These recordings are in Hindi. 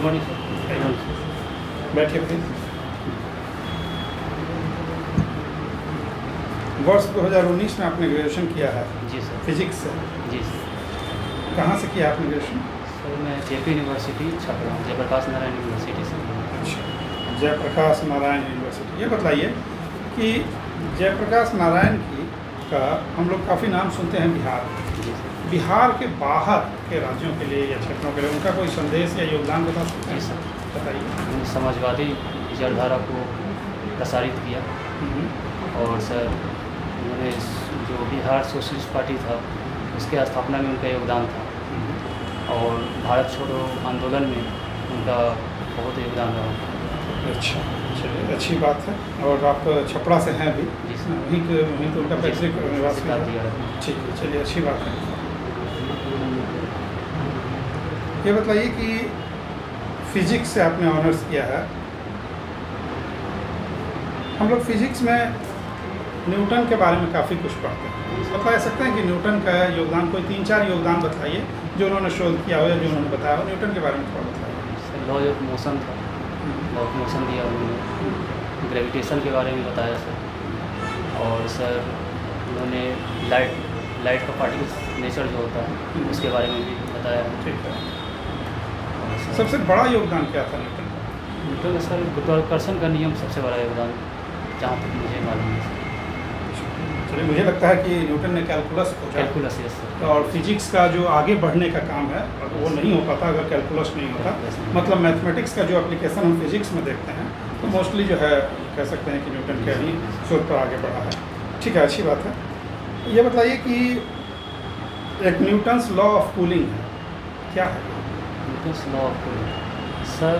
Good morning sir. बैठिए प्लीज। वर्ष 2019 में आपने ग्रेजुएशन किया है जी सर। फिजिक्स से। जी सर। कहाँ से किया आपने ग्रेजुएशन? सर मैं JP university Chhapra, Jayaprakash Narayan university से। अच्छा, जयप्रकाश नारायण यूनिवर्सिटी। ये बताइए कि जयप्रकाश नारायण का हम लोग काफ़ी नाम सुनते हैं बिहार। जी सर। बिहार के बाहर के राज्यों के लिए या क्षेत्रों के लिए उनका कोई संदेश या योगदान बता सकते हैं? जी सर। बताइए। उन्होंने समाजवादी विचारधारा को प्रसारित किया और सर उन्होंने जो बिहार सोशलिस्ट पार्टी था उसके स्थापना में उनका योगदान था और भारत छोड़ो आंदोलन में उनका बहुत योगदान रहा। अच्छा, चलिए अच्छी बात है। और आप छपरा से हैं अभी? जी सर। वहीं तो उनका पैतृक निवास भी है। जी ठीक है, चलिए अच्छी बात है। ये बताइए कि फिजिक्स से आपने ऑनर्स किया है। हम लोग फिजिक्स में न्यूटन के बारे में काफ़ी कुछ पढ़ते हैं। बता सकते हैं कि न्यूटन का योगदान, कोई 3-4 योगदान बताइए जो उन्होंने शोध किया हो या जो उन्होंने बताया हो। न्यूटन के बारे में थोड़ा बताइए। लॉ ऑफ मोशन था, लॉ ऑफ मोशन दिया उन्होंने। ग्रेविटेशन के बारे में बताया सर। और सर उन्होंने लाइट का पार्टिकल्स नेचर जो होता है उसके बारे में भी बताया। ठीक है। सबसे बड़ा योगदान क्या था न्यूटन का? न्यूटन का सर गुरुत्वाकर्षण का नियम सबसे बड़ा योगदान जहाँ तक मुझे मालूम है। चलिए, मुझे लगता है कि न्यूटन ने कैलकुलस खोजा। Calculus, yes sir. और फिजिक्स का जो आगे बढ़ने का काम है वो नहीं हो पाता अगर कैलकुलस नहीं होता। मतलब मैथमेटिक्स का जो एप्लीकेशन हम फिजिक्स में देखते हैं तो मोस्टली जो है कह सकते हैं कि न्यूटन के ही शोध पर आगे बढ़ा है। ठीक है, अच्छी बात है। ये बताइए कि एक न्यूटन्स लॉ ऑफ कूलिंग है, क्या है? Newton's law of cooling sir,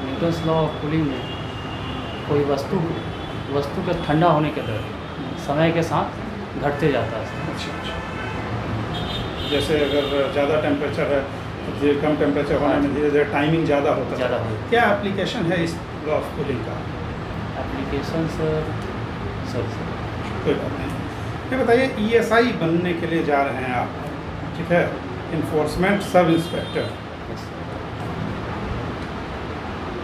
Newton's law of cooling में कोई वस्तु के ठंडा होने के दर समय के साथ घटते जाता है। अच्छा। जैसे अगर ज़्यादा टेम्परेचर है तो कम टेम्परेचर होने में धीरे धीरे टाइमिंग ज़्यादा होता है। क्या एप्लीकेशन है इस लॉ ऑफ कूलिंग का? एप्लीकेशन सर कोई बात नहीं। ये बताइए, ESI बनने के लिए जा रहे हैं आप, ठीक है, इन्फोर्समेंट सब इंस्पेक्टर।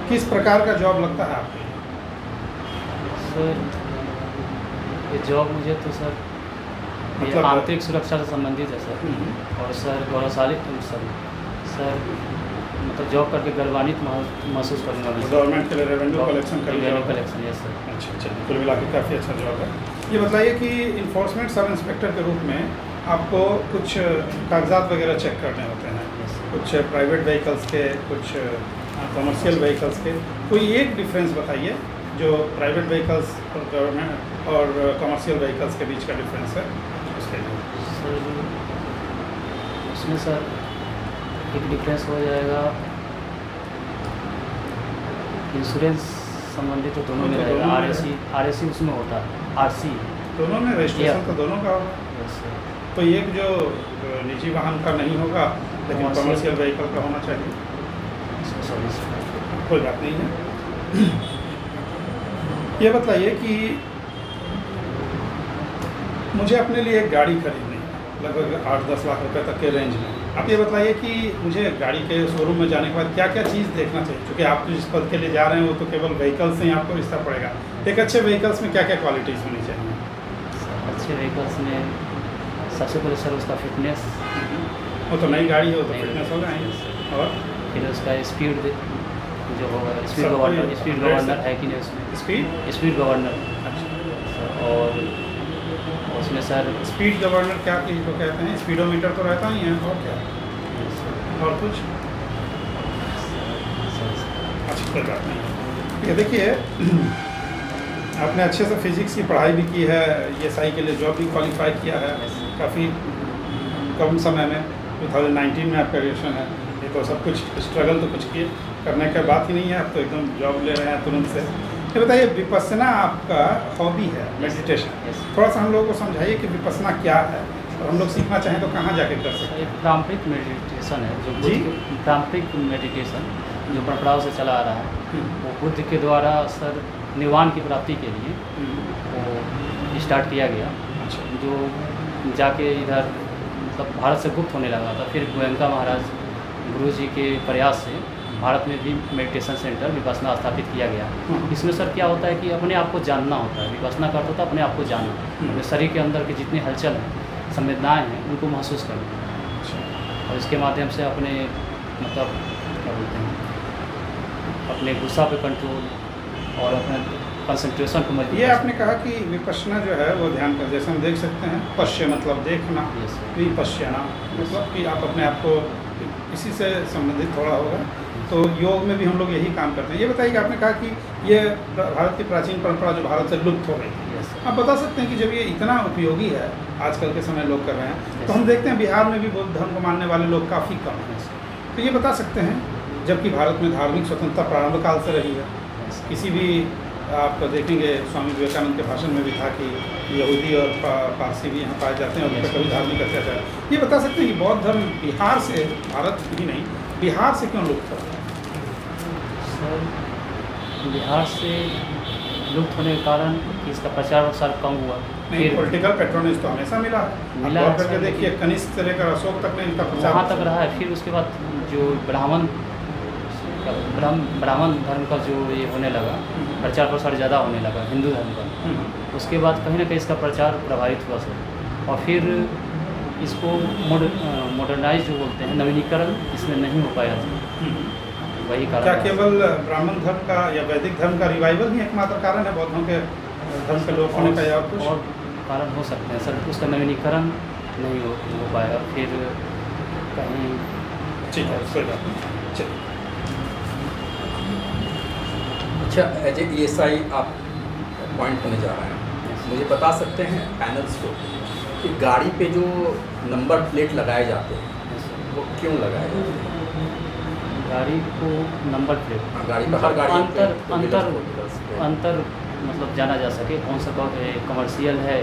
किस प्रकार का जॉब लगता है आपको? सर ये जॉब मुझे तो सर मतलब आंतरिक सुरक्षा से संबंधित है सर। और सर गौरवशाली सर मतलब जॉब करके गर्वान्वित महसूस करूँगा। गवर्नमेंट के लिए revenue collection collection, yes sir. अच्छा, कुल मिला के काफ़ी अच्छा जॉब है। ये बताइए कि इन्फोर्समेंट सब इंस्पेक्टर के रूप में आपको कुछ कागजात वगैरह चेक करने होते हैं, कुछ प्राइवेट व्हीकल्स के, कुछ कमर्शियल व्हीकल्स के। कोई एक डिफरेंस बताइए जो प्राइवेट व्हीकल्स और गवर्नमेंट और कमर्शियल व्हीकल्स के बीच का डिफरेंस है उसके लिए। सर उसमें सर एक डिफरेंस हो जाएगा, इंश्योरेंस संबंधित तो दोनों में रहेगा। RSC उसमें होता है, RC दोनों में रजिस्ट्रेशन तो दोनों का होगा। Yes sir. तो एक जो निजी वाहन का नहीं होगा लेकिन कमर्शियल व्हीकल का होना चाहिए। सॉरी सर, कोई बात नहीं है। ये बताइए कि मुझे अपने लिए एक गाड़ी खरीदनी है लगभग 8-10 लाख रुपए तक के रेंज में। आप ये बताइए कि मुझे गाड़ी के शोरूम में जाने के बाद क्या क्या चीज़ देखना चाहिए, क्योंकि आप जिस पद के लिए जा रहे हैं वो तो केवल व्हीकल से ही आपको रिश्ता पड़ेगा। एक अच्छे व्हीकल्स में क्या क्या क्वालिटीज़ होनी चाहिए? अच्छे व्हीकल्स में सबसे पहले सर उसका फिटनेस। वो तो नई गाड़ी हो तो फिटनेस होगा ही। और फिर उसका स्पीड जो होगा, स्पीड गवर्नर है कि नहीं उसमें? Speed governor. अच्छा। और उसमें सर स्पीड गवर्नर क्या चीज़ को कहते हैं? स्पीडोमीटर तो रहता ही है, और क्या? और कुछ? अच्छा, कोई बात नहीं। ये देखिए, आपने अच्छे से फिजिक्स की पढ़ाई भी की है, ESI के लिए जॉब भी क्वालिफाई किया है काफ़ी कम समय में। 2019 में आपका ग्रेजुएशन है। ये तो सब कुछ स्ट्रगल तो कुछ किए करने का बात ही नहीं है, आप तो एकदम जॉब ले रहे हैं तुरंत से। ये बताइए, विपස්සना आपका हॉबी है, मेडिटेशन। थोड़ा सा हम लोगों को समझाइए कि विपස්සना क्या है और हम लोग सीखना चाहें तो कहाँ जाके कर सकते हैं? एक पारंपरिक मेडिटेशन है जो पारंपरिक मेडिटेशन जो परंपराओं से चला आ रहा है। वो बुद्ध के द्वारा सर निर्वाण की प्राप्ति के लिए वो स्टार्ट किया गया, जो जाके इधर मतलब भारत से गुप्त होने लगा था। फिर गोयंका महाराज गुरु जी के प्रयास से भारत में भी मेडिटेशन सेंटर विपश्यना स्थापित किया गया है। इसमें सर क्या होता है कि अपने आप को जानना होता है। विपश्यना का अर्थ होता है अपने आप को जानना, अपने शरीर के अंदर के जितने हलचल हैं, संवेदनाएँ हैं, उनको महसूस करना, और इसके माध्यम से अपने मतलब क्या बोलते हैं, अपने गुस्सा पे कंट्रोल और अपने कंसंट्रेशन को मजबूत। ये आपने कहा कि विपश्यना जो है वो ध्यान कर, जैसे हम देख सकते हैं, पश्य मतलब देखना, विपश्यना मतलब कि आप अपने आप को, इसी से संबंधित थोड़ा होगा। तो योग में भी हम लोग यही काम करते हैं। ये बताइए कि आपने कहा कि ये भारत की प्राचीन परंपरा जो भारत से लुप्त हो गई थी, आप बता सकते हैं कि जब ये इतना उपयोगी है आजकल के समय लोग कर रहे हैं, तो हम देखते हैं बिहार में भी बौद्ध धर्म को मानने वाले लोग काफ़ी कम हैं। तो ये बता सकते हैं, जबकि भारत में धार्मिक स्वतंत्रता प्रारंभ काल से रही है, किसी भी आप देखेंगे स्वामी विवेकानंद के भाषण में भी था कि यहूदी और पारसी भी यहाँ पाए जाते हैं और उन पर कभी धार्मिक अत्याचार। ये बता सकते हैं कि बौद्ध धर्म बिहार से, भारत ही नहीं बिहार से क्यों लुप्त हो रहा है? सर बिहार से लुप्त होने के कारण कि इसका प्रचार प्रसार कम हुआ। नहीं, पॉलिटिकल पेट्रोनेज तो हमेशा मिला है। आप करके देखिए, कनिष्क से लेकर अशोक तक ने इनका प्रचार वहाँ तक रहा है। फिर उसके बाद जो ब्राह्मण धर्म का जो ये होने लगा, प्रचार प्रसार ज़्यादा होने लगा हिंदू धर्म का, उसके बाद कहीं ना कहीं इसका प्रचार प्रभावित हुआ सर। और फिर इसको मॉडर्नाइज जो बोलते हैं, नवीनीकरण इसमें नहीं हो पाया था। वही कारण। क्या केवल ब्राह्मण धर्म का या वैदिक धर्म का रिवाइवल ही एकमात्र कारण है बौद्धों के धर्म के लोग होने का, या कुछ और कारण हो सकते हैं सर? उसका नवीनीकरण नहीं हो पाया। फिर कहीं ठीक है, कोई बात नहीं, चलिए। अच्छा, एज ए ESI आप पॉइंट होने जा रहे हैं, मुझे बता सकते हैं पैनल्स को कि गाड़ी पे जो नंबर प्लेट लगाए जाते हैं वो क्यों लगाए जाते हैं? गाड़ी को नंबर प्लेट, गाड़ी पर हर गाड़ी अंतर मतलब जाना जा सके, कौन सा कमर्शियल है,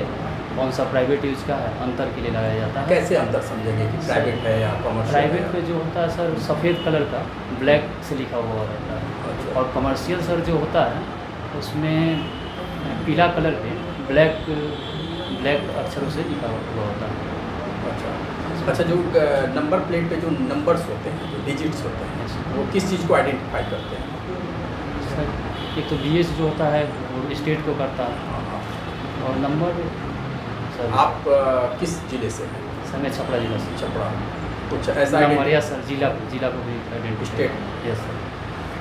कौन सा प्राइवेट यूज का है, अंतर के लिए लगाया जाता है। कैसे अंतर समझेंगे कि प्राइवेट है या कमर्शियल? प्राइवेट में जो होता है सर सफ़ेद कलर का ब्लैक से लिखा हुआ रहता है। अच्छा। और कमर्शियल सर जो होता है उसमें पीला कलर पे ब्लैक अक्षरों से लिखा हुआ होता है। अच्छा, जो नंबर प्लेट पे जो नंबर्स होते हैं, जो डिजिट्स होते हैं, वो किस चीज़ को आइडेंटिफाई करते हैं? सर एक तो BS जो होता है वो स्टेट को करता है, और नंबर सर। आप किस जिले से हैं? सर मैं छपरा जिला से। छपरा, कुछ ऐसा मरिया सर, जिला को भी आइडेंटिफाई। स्टेट? Yes sir.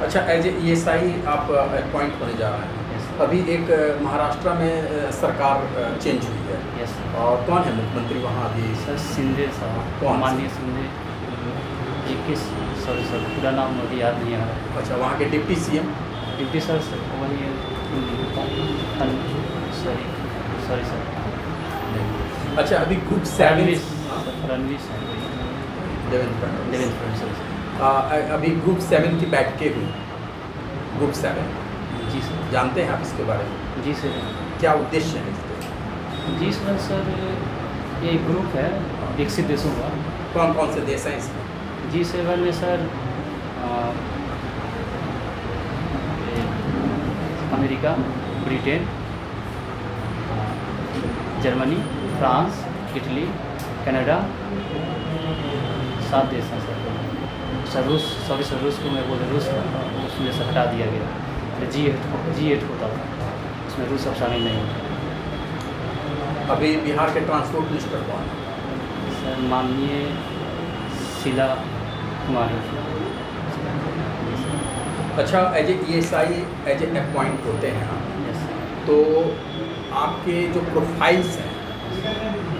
अच्छा, एज ए ESI आप अपॉइंट होने जा रहे हैं। अभी एक महाराष्ट्र में सरकार चेंज हुई है। Yes sir. और कौन है मुख्यमंत्री वहाँ अभी? सर शिंदे साहब, कौन? माननीय शिंदे। सर पूरा नाम मुझे याद नहीं आ रहा। अच्छा, वहाँ के डिप्टी CM? डिप्टी सर वही सॉरी सर। अच्छा, अभी ग्रुप 7 फडणवीस है। देवेंद्र फडणवीस सर। अभी ग्रुप 7 की बैठकें हुई। ग्रुप 7 जी सर। जानते हैं आप इसके बारे में? जी सर। क्या उद्देश्य है इसके? जी सर ये ग्रुप है विकसित देशों का। कौन कौन से देश हैं इसमें? G7 में sir America, Britain, Germany, France, Italy, Canada, 7 देश हैं सर। रूस को मैं बोले रूस उसमें से हटा दिया गया। G8 होता था, उसमें रूस अब शामिल नहीं होता। अभी बिहार के ट्रांसपोर्ट मिनिस्टर कौन है? सर माननीय शीला कुमारी। अच्छा, as a ESI as a appoint होते हैं आप, यस। तो आपके जो प्रोफाइल्स हैं,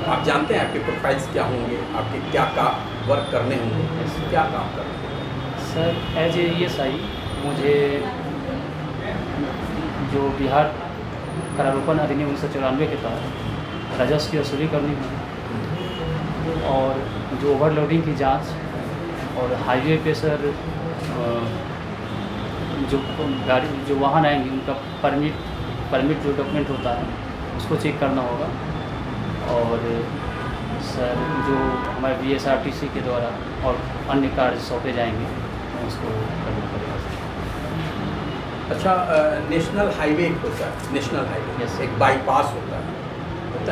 आप जानते हैं आपके प्रोफाइल्स क्या होंगे, आपके क्या वर्क करने होंगे, क्या काम करने होंगे? सर एज ए ESI मुझे जो बिहार करारोपण अधिनियम 1994 के तहत राजस्व की वसूली करनी है, और जो ओवरलोडिंग की जांच, और हाईवे पे सर जो गाड़ी जो वाहन आएंगे उनका परमिट जो डॉक्यूमेंट होता है उसको चेक करना होगा। और सर जो हमारे BSRTC के द्वारा और अन्य कार्य सौंपे जाएंगे उसको करना पड़ेगा सर। अच्छा, नेशनल हाईवे होता है, नेशनल हाईवे, Yes. एक बाईपास होता है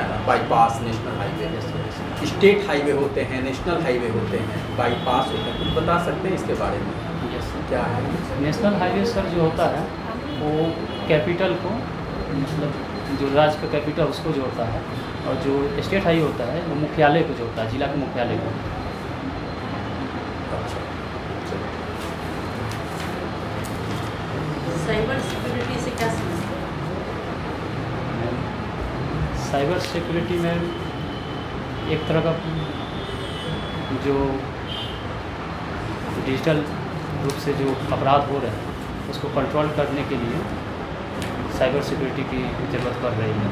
ना, bypass national highway. Yes. State highway होते हैं, नेशनल हाईवे होते हैं, बाईपास होते हैं, कुछ बता सकते हैं इसके बारे में? Yes sir. क्या है? नेशनल हाईवे सर जो होता है वो कैपिटल को, मतलब जो राज्य का कैपिटल उसको जोड़ता है, और जो स्टेट हाईवे होता है वो मुख्यालय को जोड़ता है, जिला के मुख्यालय को। अच्छा, साइबर सिक्योरिटी से क्या समझते हैं? साइबर सिक्योरिटी में एक तरह का जो डिजिटल रूप से जो अपराध हो रहे हैं उसको कंट्रोल करने के लिए साइबर सिक्योरिटी की ज़रूरत पड़ रही है।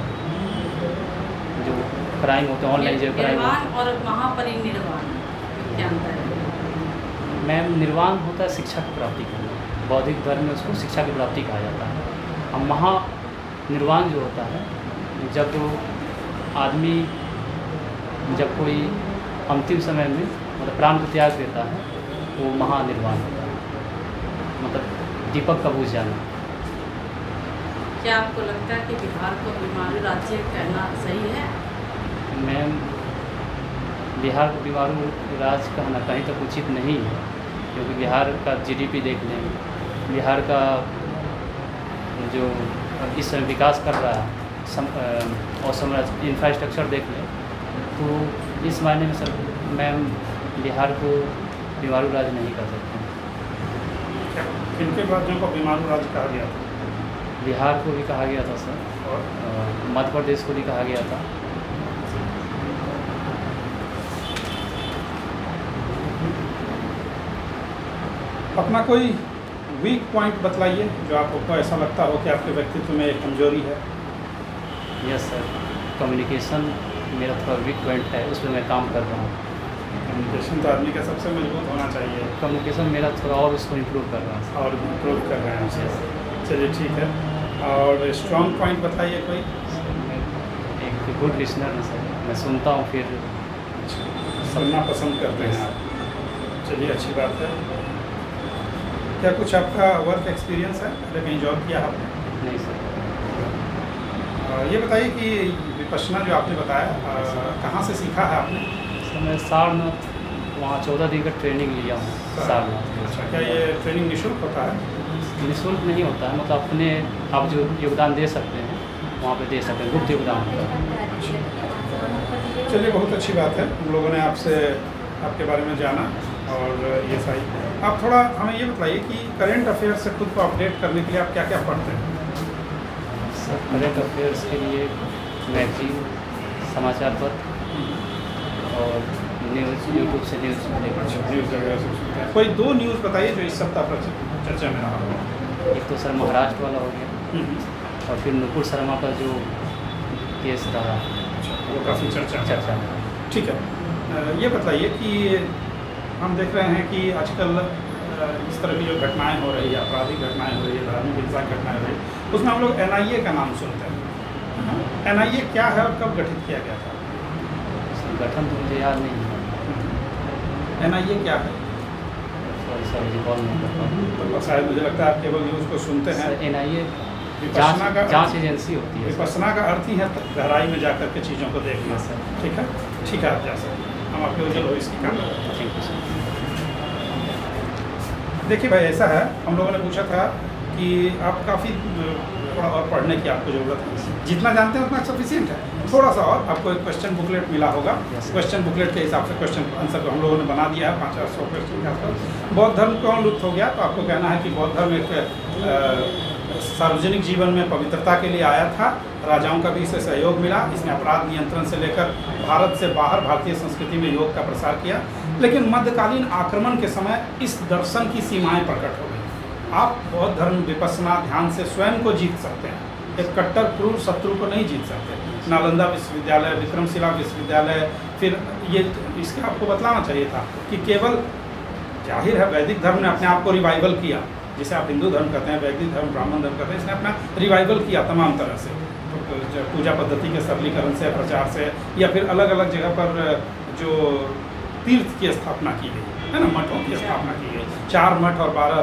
जो क्राइम होते हैं, ऑनलाइन जो क्राइम निर्वाण और महापरिनिर्वाण क्या अंतर है? मैम, निर्वाण होता है शिक्षा की प्राप्ति करना, बौद्धिक धर्म में उसको शिक्षा की प्राप्ति कहा जाता है। और महानिर्वाण जो होता है जब आदमी, जब कोई अंतिम समय में मतलब प्राण को त्याग देता है, वो महानिर्वाण होता है, मतलब दीपक का बुझ जाना। क्या आपको लगता है कि बिहार को बीमारू राज्य कहना सही है? मैम, बिहार को बीमारू राज्य कहना कहीं तक उचित नहीं है, क्योंकि बिहार का जीडीपी देख लें, बिहार का जो इस समय विकास कर रहा है और इंफ्रास्ट्रक्चर देख लें, तो इस मायने में सर मैम बिहार को बीमारू राज्य नहीं कर सकते। किनके राज्यों को बीमारू राज्य कहा गया था? बिहार को भी कहा गया था सर, और मध्य प्रदेश को भी कहा गया था। अपना कोई वीक पॉइंट बतलाइए जो आपको ऐसा लगता हो कि आपके व्यक्तित्व में एक कमजोरी है। यस सर, कम्युनिकेशन मेरा थोड़ा वीक पॉइंट है, उसमें मैं काम कर रहा हूँ। कम्युनिकेशन तो आदमी का सबसे मजबूत होना चाहिए, कम्युनिकेशन मेरा थोड़ा और उसको इम्प्रूव कर रहा हूँ। और इम्प्रूव कर रहे हैं उसे। चलिए ठीक है, और स्ट्रॉन्ग पॉइंट बताइए कोई। एक गुड लिसनर है सर, मैं सुनता हूँ फिर सुनना पसंद करते हैं आप। चलिए अच्छी बात है। क्या कुछ आपका वर्क एक्सपीरियंस है, पहले कहीं जॉब किया आपने? नहीं सर। ये बताइए कि विपश्यना जो आपने बताया कहाँ से सीखा है आपने? सर मैं सारनाथ, वहाँ 14 दिन का ट्रेनिंग लिया हूँ सारनाथ। अच्छा, क्या ये ट्रेनिंग निःशुल्क होता है? निःशुल्क नहीं होता है, मतलब अपने आप जो योगदान दे सकते हैं वहाँ पे दे सकते हैं, गुप्त योगदान होता है। चलिए बहुत अच्छी बात है, हम लोगों ने आपसे आपके बारे में जाना। और ये सही, आप थोड़ा हमें ये बताइए कि करंट अफेयर से खुद को अपडेट करने के लिए आप क्या क्या पढ़ते हैं? सर करंट अफेयर्स के लिए मैगजीन, समाचार पत्र और न्यूज़, यूट्यूब से न्यूज़ देखना। न्यूज़ वगैरह से सुनते हैं। कोई दो न्यूज़ बताइए जो इस सप्ताह पर चर्चा में रहा हो। एक तो सर महाराष्ट्र वाला हो गया, और फिर नुपुर शर्मा का जो केस रहा वो काफ़ी चर्चा में। ठीक है, ये बताइए कि हम देख रहे हैं कि आजकल इस तरह की जो घटनाएं हो रही है, आपराधिक घटनाएं हो रही है, धार्मिक हिंसा घटनाएं हो रही है, उसमें हम लोग NIA का नाम सुनते हैं। NIA क्या है और कब गठित किया गया था? गठन तो मुझे याद नहीं है। NIA क्या है? सॉरी रिकॉल नहीं कर पाऊँ। तो शायद मुझे लगता है आप केवल न्यूज़ को सुनते हैं। NIA विपश्यना का जांच एजेंसी होती है। विपश्यना का अर्थ ही है गहराई में जाकर के चीज़ों को देखना। सर ठीक है, ठीक है, आप जा सकते हैं, हम आपके उज्जवल भविष्य की कामना करते हैं। Thank you sir. देखिए भाई, ऐसा है, हम लोगों ने पूछा था कि आप काफ़ी थोड़ा और पढ़ने की आपको ज़रूरत है, जितना जानते हैं उतना सफिशिएंट है, थोड़ा सा और आपको एक क्वेश्चन बुकलेट मिला होगा। क्वेश्चन बुकलेट के हिसाब से क्वेश्चन आंसर हम लोगों ने बना दिया है 500 क्वेश्चन के आसपास। बौद्ध धर्म क्यों लुप्त हो गया? तो आपको कहना है कि बौद्ध धर्म एक सार्वजनिक जीवन में पवित्रता के लिए आया था, राजाओं का भी इसे सहयोग मिला, इसने अपराध नियंत्रण से लेकर भारत से बाहर भारतीय संस्कृति में योग का प्रसार किया। लेकिन मध्यकालीन आक्रमण के समय इस दर्शन की सीमाएं प्रकट हो गई। आप बौद्ध धर्म, विपश्यना, ध्यान से स्वयं को जीत सकते हैं, एक कट्टर क्रूर शत्रु को नहीं जीत सकते। नालंदा विश्वविद्यालय, विक्रमशिला विश्वविद्यालय, फिर ये इसके आपको बतलाना चाहिए था कि केवल जाहिर है वैदिक धर्म ने अपने आप को रिवाइवल किया, जिसे आप हिंदू धर्म कहते हैं, वैदिक धर्म, ब्राह्मण धर्म कहते हैं, इसने अपना रिवाइवल किया तमाम तरह से, तो पूजा पद्धति के सरलीकरण से, प्रचार से, या फिर अलग अलग जगह पर जो तीर्थ की स्थापना की गई है ना, मठों की स्थापना की गई, 4 मठ और 12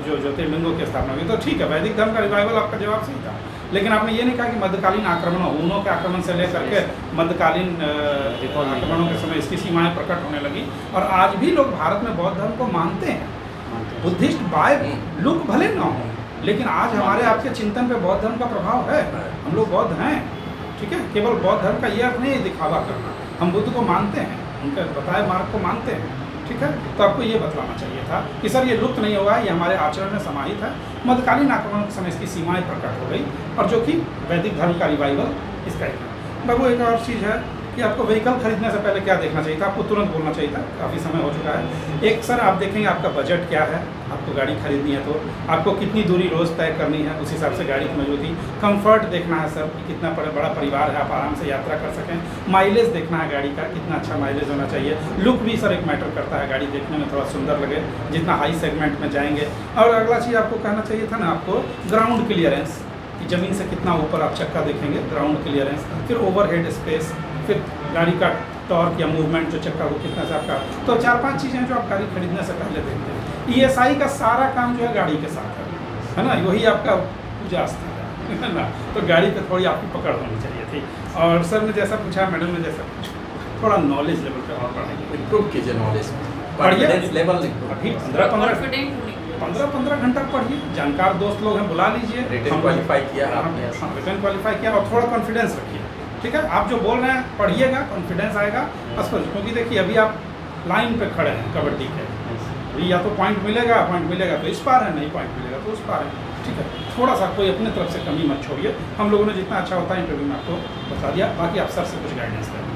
जो ज्योतिर्लिंगों की स्थापना की। तो ठीक है, वैदिक धर्म का रिवाइवल आपका जवाब सही था, लेकिन आपने ये नहीं कहा कि मध्यकालीन आक्रमणों, हूनों के आक्रमण से लेकर के मध्यकालीन आक्रमणों के समय इसकी सीमाएं प्रकट होने लगी। और आज भी लोग भारत में बौद्ध धर्म को मानते हैं, मानते हैं। बुद्धिस्ट बाय लुक भले ना हो, लेकिन आज हमारे आपके चिंतन पे बौद्ध धर्म का प्रभाव है। हम लोग बौद्ध हैं, ठीक है। केवल बौद्ध धर्म का ये अर्थ नहीं है दिखावा करना, हम बुद्ध को मानते हैं, उनके बताए मार्ग को मानते हैं, ठीक है। तो आपको ये बतलाना चाहिए था कि सर ये लुप्त नहीं होगा, ये हमारे आचरण में समाहित है। मध्यकालीन आक्रमण के समय इसकी सीमाएं प्रकट हो गई, और जो कि वैदिक धर्म का रिवाइवल इसका एक है। बाबू एक और चीज़ है कि आपको व्हीकल खरीदने से पहले क्या देखना चाहिए था, आपको तुरंत बोलना चाहिए था, काफ़ी समय हो चुका है। एक सर आप देखेंगे आपका बजट क्या है, आपको गाड़ी खरीदनी है तो आपको कितनी दूरी रोज़ तय करनी है, उस हिसाब से गाड़ी की मौजूदगी। कंफर्ट देखना है सर कि कितना बड़ा परिवार है, आप आराम से यात्रा कर सकें। माइलेज देखना है गाड़ी का, कितना अच्छा माइलेज होना चाहिए। लुक भी सर एक मैटर करता है, गाड़ी देखने में थोड़ा सुंदर लगे जितना हाई सेगमेंट में जाएंगे। और अगला चीज़ आपको कहना चाहिए था ना, आपको ग्राउंड क्लियरेंस कि ज़मीन से कितना ऊपर आप चक्का देखेंगे, ग्राउंड क्लियरेंस, फिर ओवरहेड स्पेस, फिर गाड़ी का टॉर्क या मूवमेंट जो चक्का वो कितना से आपका। तो 4-5 चीज़ें जो आप गाड़ी खरीदने से पहले देखते हैं। ESI का सारा काम जो है गाड़ी के साथ है ना, वही आपका पूजा स्थल है ना। तो गाड़ी पे थोड़ी आपकी पकड़ होनी चाहिए थी। और सर ने जैसा पूछा, मैडम ने जैसा पूछा, थोड़ा नॉलेज लेवल पे और बढ़ाइए, इम्प्रूव कीजिए नॉलेज, पढ़िए लेवल अभी 15-15 कॉन्फिडेंट होने की 15-15 घंटा पढ़िए, जानकार दोस्त लोग हैं बुला लीजिए। रिटन क्वालिफाई किया आपने, रिटन क्वालिफाई किया, और थोड़ा कॉन्फिडेंस रखिए, ठीक है। आप जो बोल रहे हैं पढ़िएगा, कॉन्फिडेंस आएगा स्पष्ट। क्योंकि देखिए अभी आप लाइन पे खड़े हैं कबड्डी के, अभी या तो पॉइंट मिलेगा तो इस पार है, नहीं पॉइंट मिलेगा तो उस पार है, ठीक है। थोड़ा सा कोई अपने तरफ से कमी मत छोड़िए। हम लोगों ने जितना अच्छा होता है इंटरव्यू में आपको बता दिया, बाकी आप सर से कुछ गाइडेंस दें।